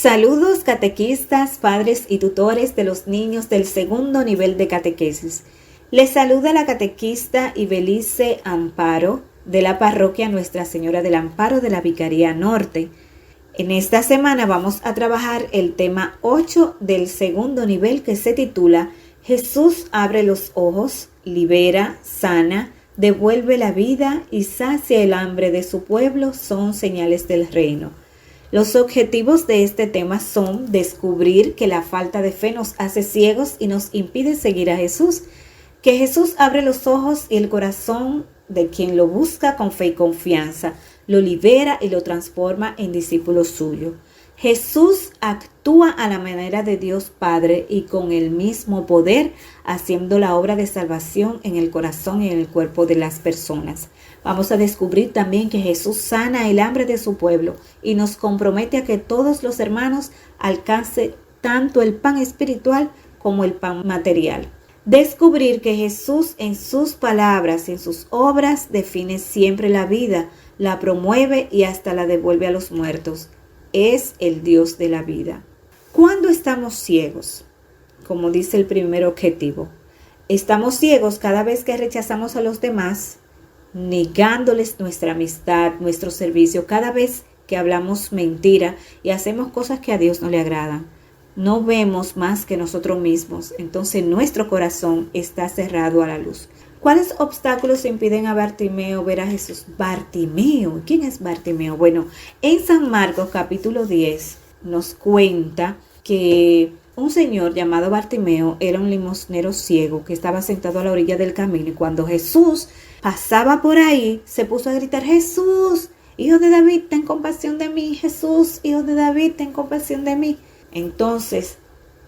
Saludos catequistas, padres y tutores de los niños del segundo nivel de catequesis. Les saluda la catequista Ibelice Amparo de la parroquia Nuestra Señora del Amparo de la Vicaría Norte. En esta semana vamos a trabajar el tema 8 del segundo nivel que se titula Jesús abre los ojos, libera, sana, devuelve la vida y sacia el hambre de su pueblo, son señales del reino. Los objetivos de este tema son descubrir que la falta de fe nos hace ciegos y nos impide seguir a Jesús, que Jesús abre los ojos y el corazón de quien lo busca con fe y confianza, lo libera y lo transforma en discípulo suyo. Jesús actúa a la manera de Dios Padre y con el mismo poder, haciendo la obra de salvación en el corazón y en el cuerpo de las personas. Vamos a descubrir también que Jesús sana el hambre de su pueblo y nos compromete a que todos los hermanos alcancen tanto el pan espiritual como el pan material. Descubrir que Jesús en sus palabras y en sus obras define siempre la vida, la promueve y hasta la devuelve a los muertos. Es el Dios de la vida. ¿Cuándo estamos ciegos? Como dice el primer objetivo. Estamos ciegos cada vez que rechazamos a los demás, negándoles nuestra amistad, nuestro servicio, cada vez que hablamos mentira y hacemos cosas que a Dios no le agradan. No vemos más que nosotros mismos, entonces nuestro corazón está cerrado a la luz. ¿Cuáles obstáculos impiden a Bartimeo ver a Jesús? Bartimeo, ¿quién es Bartimeo? Bueno, en San Marcos capítulo 10 nos cuenta que un señor llamado Bartimeo era un limosnero ciego que estaba sentado a la orilla del camino y cuando Jesús pasaba por ahí se puso a gritar: Jesús, hijo de David, ten compasión de mí. Jesús, hijo de David, ten compasión de mí. Entonces,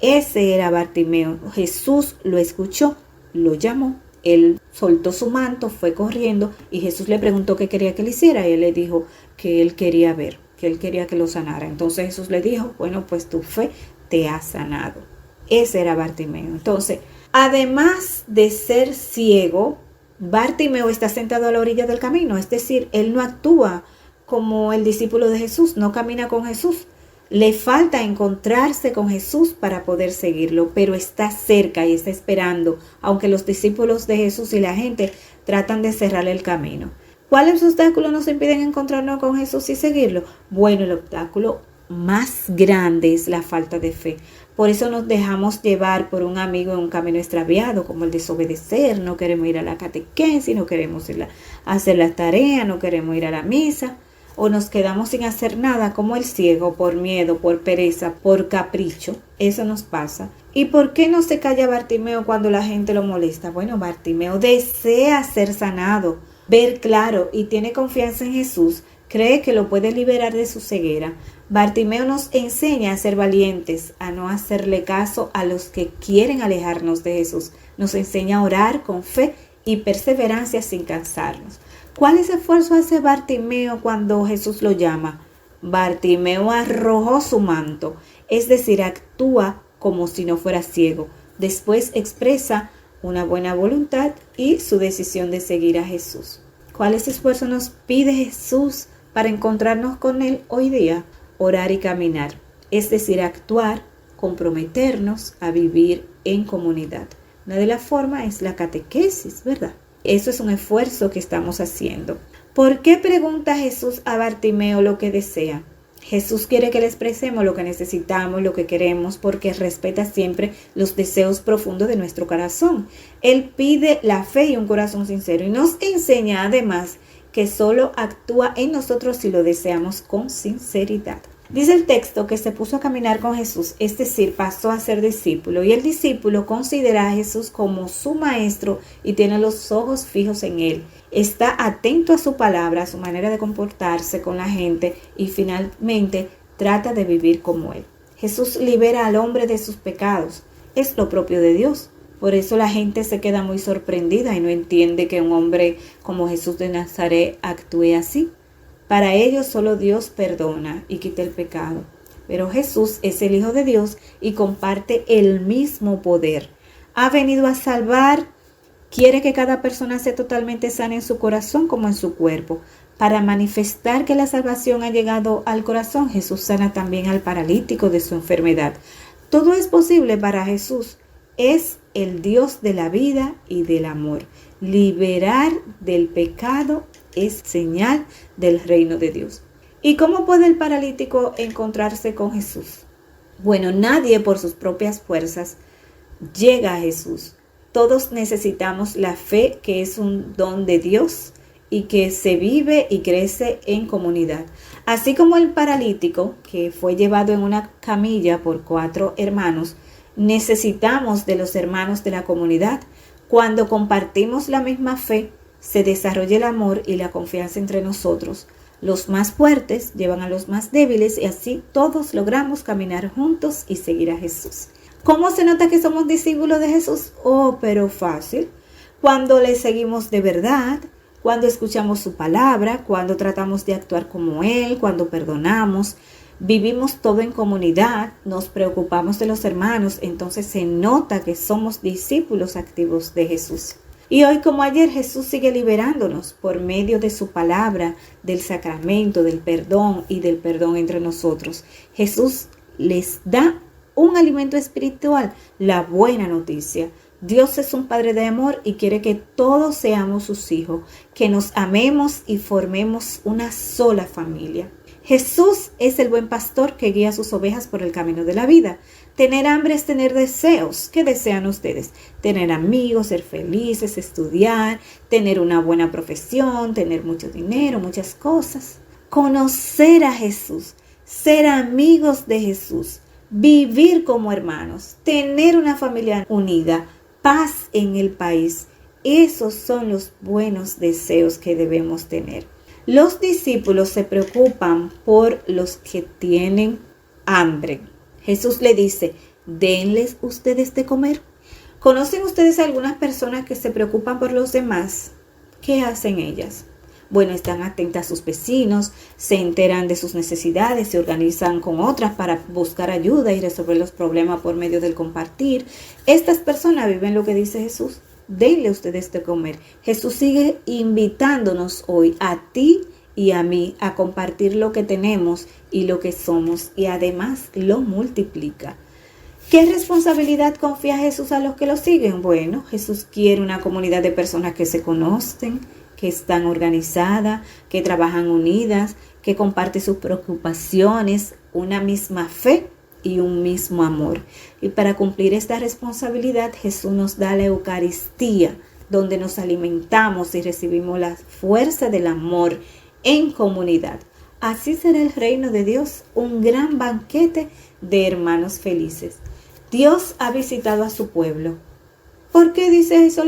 ese era Bartimeo. Jesús lo escuchó, lo llamó. Él soltó su manto, fue corriendo y Jesús le preguntó qué quería que le hiciera y él le dijo que él quería ver, que él quería que lo sanara. Entonces Jesús le dijo: bueno, pues tu fe te ha sanado. Ese era Bartimeo. Entonces, además de ser ciego, Bartimeo está sentado a la orilla del camino, es decir, él no actúa como el discípulo de Jesús, no camina con Jesús. Le falta encontrarse con Jesús para poder seguirlo, pero está cerca y está esperando, aunque los discípulos de Jesús y la gente tratan de cerrarle el camino. ¿Cuáles obstáculos nos impiden encontrarnos con Jesús y seguirlo? Bueno, el obstáculo más grande es la falta de fe. Por eso nos dejamos llevar por un amigo en un camino extraviado, como el desobedecer. No queremos ir a la catequesis, no queremos ir a hacer las tareas, no queremos ir a la misa. O nos quedamos sin hacer nada como el ciego, por miedo, por pereza, por capricho. Eso nos pasa. ¿Y por qué no se calla Bartimeo cuando la gente lo molesta? Bueno, Bartimeo desea ser sanado, ver claro y tiene confianza en Jesús. Cree que lo puede liberar de su ceguera. Bartimeo nos enseña a ser valientes, a no hacerle caso a los que quieren alejarnos de Jesús. Nos enseña a orar con fe y perseverancia sin cansarnos. ¿Cuál esfuerzo hace Bartimeo cuando Jesús lo llama? Bartimeo arrojó su manto, es decir, actúa como si no fuera ciego. Después expresa una buena voluntad y su decisión de seguir a Jesús. ¿Cuáles esfuerzos nos pide Jesús para encontrarnos con Él hoy día? Orar y caminar, es decir, actuar, comprometernos a vivir en comunidad. Una de las formas es la catequesis, ¿verdad? Eso es un esfuerzo que estamos haciendo. ¿Por qué pregunta Jesús a Bartimeo lo que desea? Jesús quiere que le expresemos lo que necesitamos, lo que queremos, porque respeta siempre los deseos profundos de nuestro corazón. Él pide la fe y un corazón sincero y nos enseña además que solo actúa en nosotros si lo deseamos con sinceridad. Dice el texto que se puso a caminar con Jesús, es decir, pasó a ser discípulo, y el discípulo considera a Jesús como su maestro y tiene los ojos fijos en él. Está atento a su palabra, a su manera de comportarse con la gente y finalmente trata de vivir como él. Jesús libera al hombre de sus pecados, es lo propio de Dios. Por eso la gente se queda muy sorprendida y no entiende que un hombre como Jesús de Nazaret actúe así. Para ellos solo Dios perdona y quita el pecado. Pero Jesús es el Hijo de Dios y comparte el mismo poder. Ha venido a salvar, quiere que cada persona sea totalmente sana en su corazón como en su cuerpo. Para manifestar que la salvación ha llegado al corazón, Jesús sana también al paralítico de su enfermedad. Todo es posible para Jesús. Es el Dios de la vida y del amor. Liberar del pecado es señal del reino de Dios. ¿Y cómo puede el paralítico encontrarse con Jesús? Bueno, nadie por sus propias fuerzas llega a Jesús. Todos necesitamos la fe, que es un don de Dios y que se vive y crece en comunidad. Así como el paralítico, que fue llevado en una camilla por 4 hermanos, necesitamos de los hermanos de la comunidad. Cuando compartimos la misma fe, se desarrolla el amor y la confianza entre nosotros. Los más fuertes llevan a los más débiles y así todos logramos caminar juntos y seguir a Jesús. ¿Cómo se nota que somos discípulos de Jesús? Oh, pero fácil. Cuando le seguimos de verdad, cuando escuchamos su palabra, cuando tratamos de actuar como Él, cuando perdonamos, vivimos todo en comunidad, nos preocupamos de los hermanos, entonces se nota que somos discípulos activos de Jesús. Y hoy como ayer, Jesús sigue liberándonos por medio de su palabra, del sacramento, del perdón y del perdón entre nosotros. Jesús les da un alimento espiritual, la buena noticia. Dios es un Padre de amor y quiere que todos seamos sus hijos, que nos amemos y formemos una sola familia. Jesús es el buen pastor que guía a sus ovejas por el camino de la vida. Tener hambre es tener deseos. ¿Qué desean ustedes? Tener amigos, ser felices, estudiar, tener una buena profesión, tener mucho dinero, muchas cosas. Conocer a Jesús, ser amigos de Jesús, vivir como hermanos, tener una familia unida, paz en el país. Esos son los buenos deseos que debemos tener. Los discípulos se preocupan por los que tienen hambre. Jesús le dice, denles ustedes de comer. ¿Conocen ustedes a algunas personas que se preocupan por los demás? ¿Qué hacen ellas? Bueno, están atentas a sus vecinos, se enteran de sus necesidades, se organizan con otras para buscar ayuda y resolver los problemas por medio del compartir. Estas personas viven lo que dice Jesús. Denle ustedes de comer. Jesús sigue invitándonos hoy a ti y a mí a compartir lo que tenemos y lo que somos y además lo multiplica. ¿Qué responsabilidad confía Jesús a los que lo siguen? Bueno, Jesús quiere una comunidad de personas que se conocen, que están organizadas, que trabajan unidas, que comparten sus preocupaciones, una misma fe y un mismo amor. Y para cumplir esta responsabilidad, Jesús nos da la Eucaristía, donde nos alimentamos y recibimos la fuerza del amor en comunidad. Así será el reino de Dios, un gran banquete de hermanos felices. Dios ha visitado a su pueblo. ¿Por qué dice eso?